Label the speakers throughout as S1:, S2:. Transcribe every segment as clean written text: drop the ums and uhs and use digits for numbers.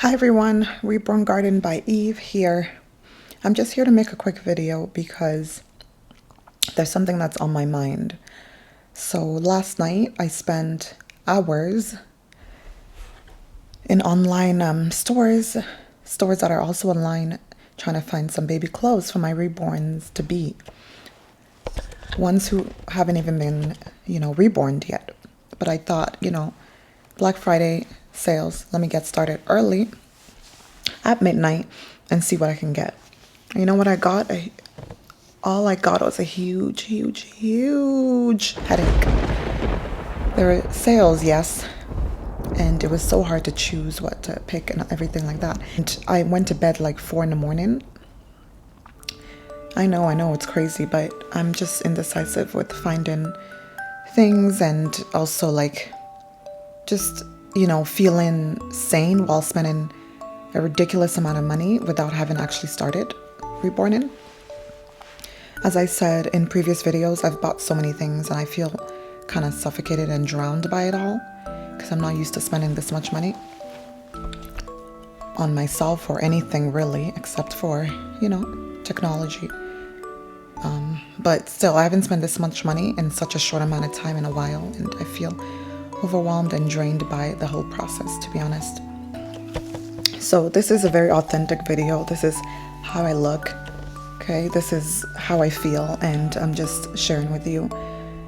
S1: Hi everyone, Reborn Garden by Eve here. I'm just here to make a quick video because there's something that's on my mind. So last night I spent hours in online stores that are also online, trying to find some baby clothes for my reborns to be. Ones who haven't even been, reborned yet. But I thought, Black Friday sales, let me get started early at midnight and see what I can get. You know what I got? All I got was a huge headache. There were sales, yes, and it was so hard to choose what to pick and everything like that. And I went to bed like 4 in the morning. I know, it's crazy, but I'm just indecisive with finding things and also just, feeling sane while spending a ridiculous amount of money without having actually started reborning. As I said in previous videos, I've bought so many things and I feel kind of suffocated and drowned by it all because I'm not used to spending this much money on myself or anything really, except for, technology. But still, I haven't spent this much money in such a short amount of time in a while, and I feel overwhelmed and drained by the whole process, to be honest. So this is a very authentic video. This is how I look, okay? This is how I feel, and I'm just sharing with you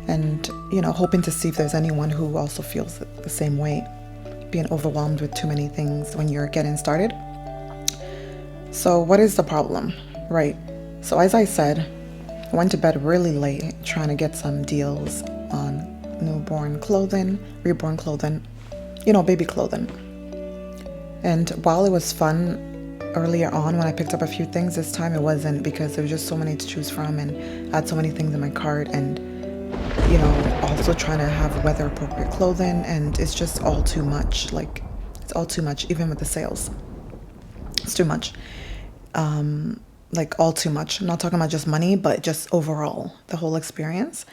S1: and, hoping to see if there's anyone who also feels the same way, being overwhelmed with too many things when you're getting started. So what is the problem, right? So as I said, I went to bed really late trying to get some deals on newborn clothing, reborn clothing, baby clothing. And while it was fun earlier on when I picked up a few things, this time it wasn't, because there was just so many to choose from and I had so many things in my cart, and also trying to have weather appropriate clothing, and it's just all too much. It's all too much, even with the sales. It's too much. All too much. I'm not talking about just money, but just overall, the whole experience.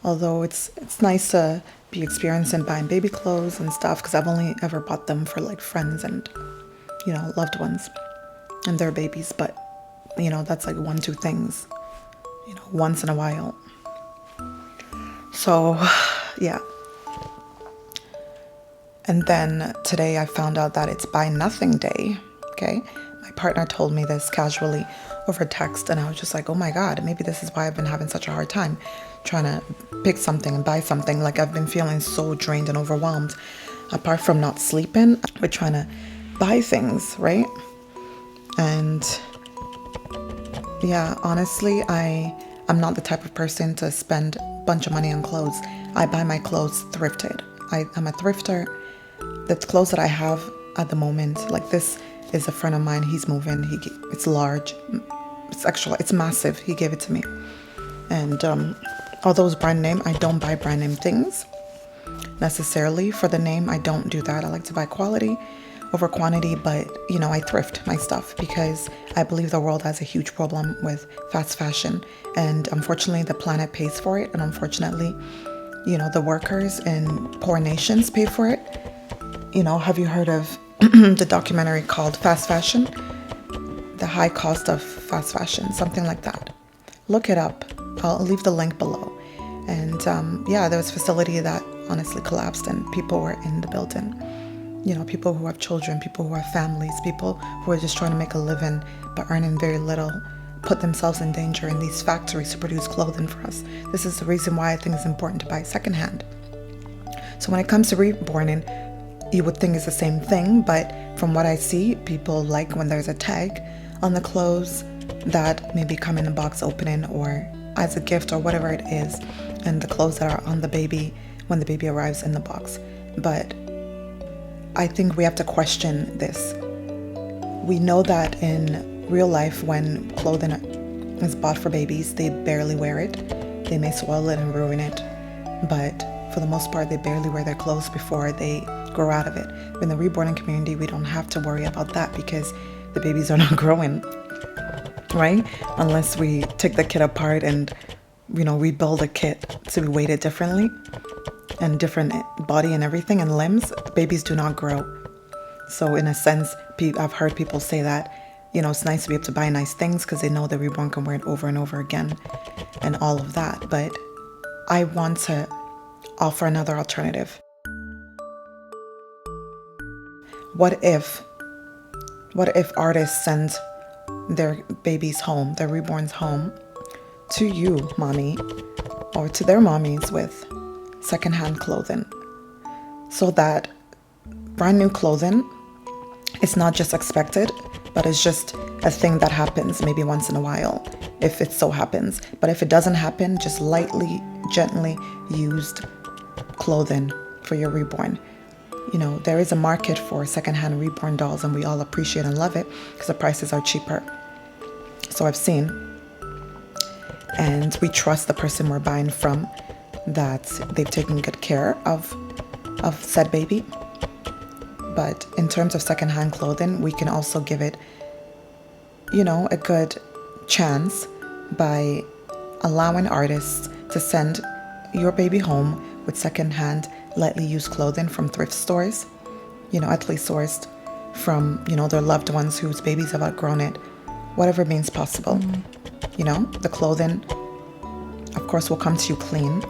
S1: Although it's nice to be experiencing buying baby clothes and stuff, because I've only ever bought them for friends and, loved ones and their babies. But, that's 1-2 things, once in a while. So, yeah. And then today I found out that it's Buy Nothing Day, okay? My partner told me this casually over text, and I was just like, oh my God, maybe this is why I've been having such a hard time trying to pick something and buy something. I've been feeling so drained and overwhelmed, apart from not sleeping, with trying to buy things, right? And yeah, honestly, I'm not the type of person to spend a bunch of money on clothes. I buy my clothes thrifted. I'm a thrifter. The clothes that I have at the moment, this is a friend of mine. He's moving. It's large. It's massive. He gave it to me. And although it's brand name, I don't buy brand name things necessarily for the name. I don't do that. I like to buy quality over quantity, but I thrift my stuff because I believe the world has a huge problem with fast fashion, and unfortunately the planet pays for it, and unfortunately, the workers in poor nations pay for it. Have you heard of the documentary called Fast Fashion? The High Cost of Fast Fashion, something like that. Look it up. I'll leave the link below. And there was a facility that honestly collapsed, and people were in the building. People who have children, people who have families, people who are just trying to make a living but earning very little, put themselves in danger in these factories to produce clothing for us. This is the reason why I think it's important to buy secondhand. So when it comes to reborning, you would think it's the same thing, but from what I see, people like when there's a tag on the clothes that maybe come in a box opening or as a gift or whatever it is, and the clothes that are on the baby when the baby arrives in the box. But I think we have to question this. We know that in real life, when clothing is bought for babies, they barely wear it. They may soil it and ruin it, but for the most part, they barely wear their clothes before they grow out of it. In the reborn community, we don't have to worry about that because the babies are not growing, right? Unless we take the kit apart and, rebuild a kit to be weighted differently and different body and everything and limbs. Babies do not grow. So in a sense, I've heard people say that, it's nice to be able to buy nice things because they know the reborn can wear it over and over again and all of that. But I want to offer another alternative. What if artists send their babies home, their reborns home, to you, mommy, or to their mommies with secondhand clothing, so that brand new clothing is not just expected, but it's just a thing that happens maybe once in a while, if it so happens. But if it doesn't happen, just lightly, gently used clothing for your reborn. There is a market for secondhand reborn dolls, and we all appreciate and love it because the prices are cheaper. So I've seen, and we trust the person we're buying from, that they've taken good care of said baby. But in terms of secondhand clothing, we can also give it, a good chance by allowing artists to send your baby home with secondhand, lightly used clothing from thrift stores, ethically sourced from, their loved ones whose babies have outgrown it, whatever means possible. The clothing, of course, will come to you clean,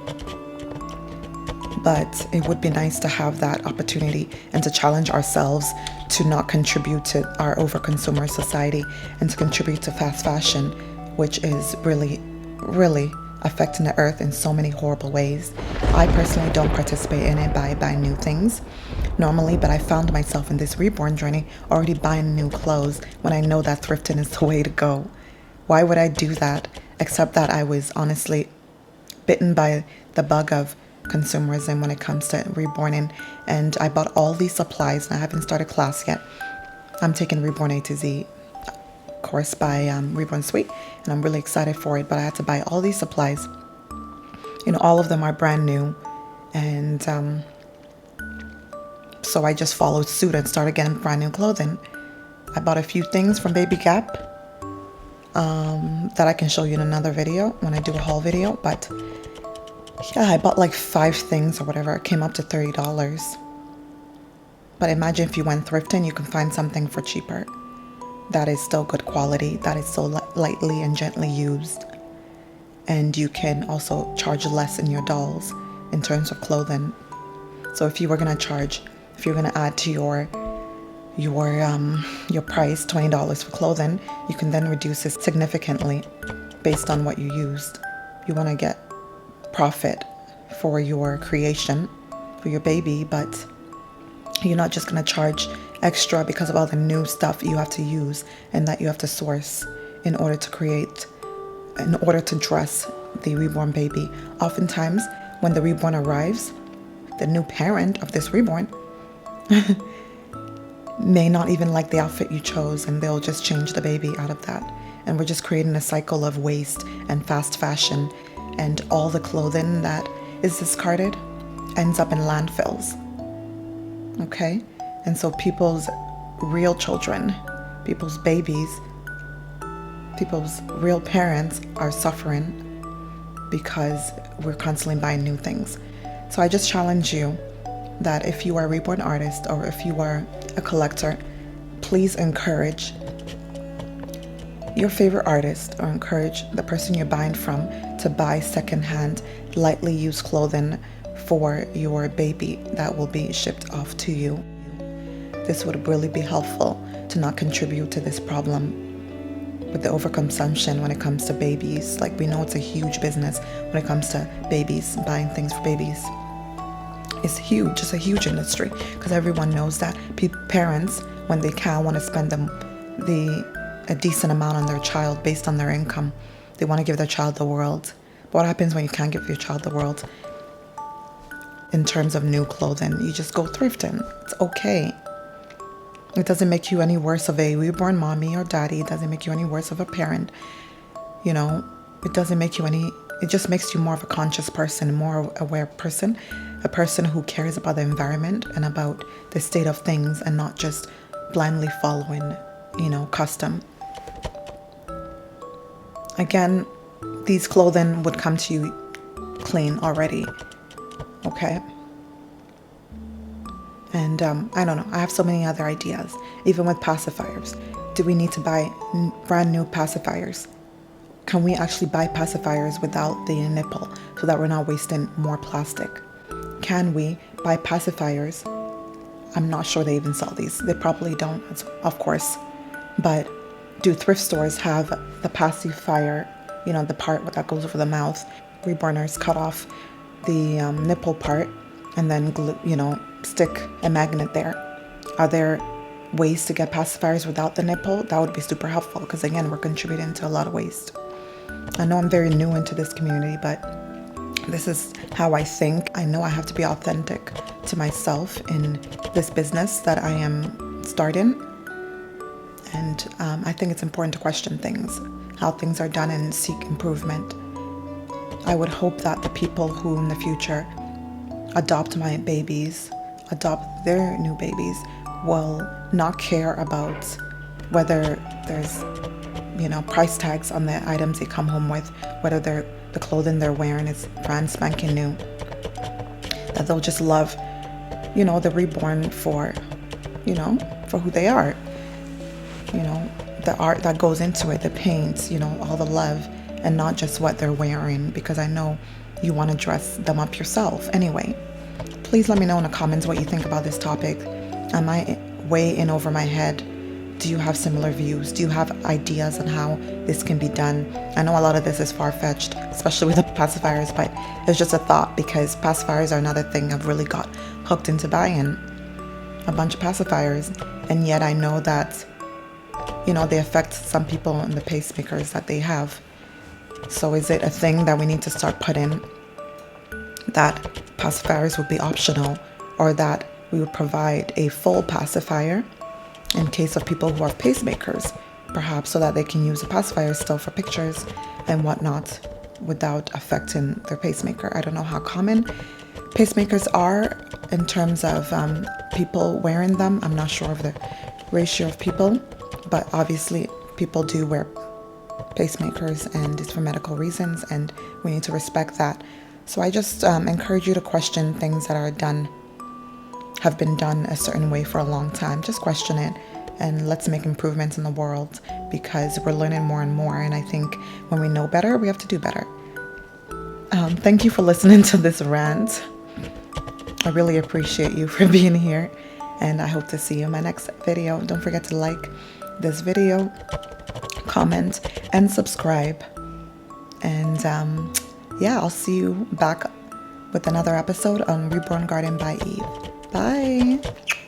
S1: but it would be nice to have that opportunity and to challenge ourselves to not contribute to our overconsumer society and to contribute to fast fashion, which is really, really affecting the earth in so many horrible ways. I personally don't participate in it by buying new things normally, but I found myself in this reborn journey already buying new clothes when I know that thrifting is the way to go. Why would I do that? Except that I was honestly bitten by the bug of consumerism when it comes to reborning, and I bought all these supplies, and I haven't started class yet. I'm taking Reborn A to Z course by Reborn Suite, and I'm really excited for it, but I had to buy all these supplies. All of them are brand new, and so I just followed suit and started getting brand new clothing. I bought a few things from Baby Gap that I can show you in another video when I do a haul video, but yeah, I bought like 5 things or whatever. It came up to $30. But imagine if you went thrifting, you can find something for cheaper that is still good quality, that is so lightly and gently used. And you can also charge less in your dolls in terms of clothing. So if you're going to add to your price $20 for clothing, you can then reduce it significantly based on what you used. You want to get profit for your creation, for your baby, but you're not just going to charge extra because of all the new stuff you have to use and that you have to source in order to dress the reborn baby. Oftentimes, when the reborn arrives, the new parent of this reborn may not even like the outfit you chose, and they'll just change the baby out of that. And we're just creating a cycle of waste and fast fashion, and all the clothing that is discarded ends up in landfills. Okay? And so people's real children, people's babies, people's real parents are suffering because we're constantly buying new things. So I just challenge you that if you are a reborn artist or if you are a collector, please encourage your favorite artist or encourage the person you're buying from to buy secondhand, lightly used clothing for your baby that will be shipped off to you. This would really be helpful to not contribute to this problem with the overconsumption when it comes to babies. Like, we know it's a huge business when it comes to babies, buying things for babies. It's huge. It's a huge industry because everyone knows that parents, when they can, want to spend a decent amount on their child based on their income. They want to give their child the world. But what happens when you can't give your child the world? In terms of new clothing, you just go thrifting. It's okay. It doesn't make you any worse of a reborn mommy or daddy. It doesn't make you any worse of a parent. It doesn't make you it just makes you more of a conscious person, a more aware person, a person who cares about the environment and about the state of things and not just blindly following, custom. Again, these clothing would come to you clean already. Okay? And I don't know, I have so many other ideas. Even with pacifiers, do we need to buy brand new pacifiers? Can we actually buy pacifiers without the nipple so that we're not wasting more plastic? Can we buy pacifiers? I'm not sure they even sell these. They probably don't, of course. But do thrift stores have the pacifier, the part that goes over the mouth? Reborners cut off the nipple part and then glue, stick a magnet there. Are there ways to get pacifiers without the nipple? That would be super helpful because, again, we're contributing to a lot of waste. I know I'm very new into this community, but this is how I think. I know I have to be authentic to myself in this business that I am starting. And I think it's important to question things, how things are done, and seek improvement. I would hope that the people who in the future adopt my babies, adopt their new babies, will not care about whether there's price tags on the items they come home with, whether the clothing they're wearing is brand spanking new. That they'll just love, the reborn for who they are. The art that goes into it, the paints, all the love, and not just what they're wearing, because I know you want to dress them up yourself. Anyway, please let me know in the comments what you think about this topic. Am I way in over my head? Do you have similar views? Do you have ideas on how this can be done? I know a lot of this is far-fetched, especially with the pacifiers, but it's just a thought, because pacifiers are another thing I've really got hooked into buying. A bunch of pacifiers. And yet I know that, they affect some people and the pacemakers that they have. So is it a thing that we need to start putting that pacifiers would be optional, or that we would provide a full pacifier in case of people who are pacemakers, perhaps, so that they can use a pacifier still for pictures and whatnot without affecting their pacemaker? I don't know how common pacemakers are in terms of people wearing them. I'm not sure of the ratio of people, but obviously people do wear pacemakers, and it's for medical reasons, and we need to respect that. So I just encourage you to question things that have been done a certain way for a long time. Just question it, and let's make improvements in the world, because we're learning more and more, and I think when we know better, we have to do better. Thank you for listening to this rant. I really appreciate you for being here, and I hope to see you in my next video. Don't forget to like this video, comment, and subscribe. And I'll see you back with another episode on Reborn Garden by Eve. Bye.